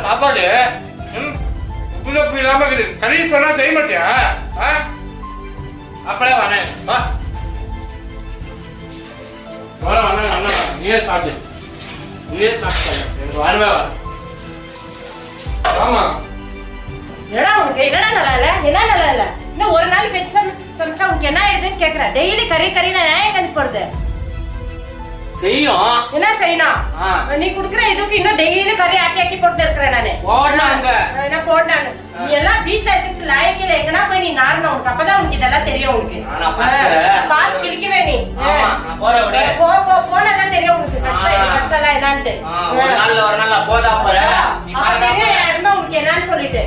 சாப்பாடு இல்லாம இருக்குது. கறி சொன்னா செய்ய மாட்டியா? அப்படியே வானே வா. நீயே சாப்பிடு, நீயே சாப்பிட்டு எனக்கு வரவே வா. ஆமா என்னடா உனக்கு என்னடா நல்லா இல்ல? என்ன நல்லா இல்ல? இன்னும் ஒரு நாள் பேச்சு சமைச்சா உனக்கு என்ன ஆயிடுதுன்னு கேக்குற. டெய்லி கறி கறின்னு எங்க போறது? செய்யும். என்ன செய்யணும்? நீ குடுக்குற இதுக்கு இன்னும் டெய்லி கறி ஆக்கி ஆக்கி போட்டு இருக்கிறேன் நானு. போடாங்க என்ன போடானு? நீ எல்லாம் வீட்டுல இருக்கிறது லாயக்கில எங்கனா போய் நீ நாடணும். உனக்கு அப்பதான் உனக்கு இதெல்லாம் தெரியும். உனக்கு பாத்து கிழிக்கவே நீ போனதான் தெரியும் உனக்கு கஷ்டம் கஷ்டம் என்னான்ட்டு. ஒரு நாள் போதா போற தெரியும் உனக்கு என்னன்னு சொல்லிட்டு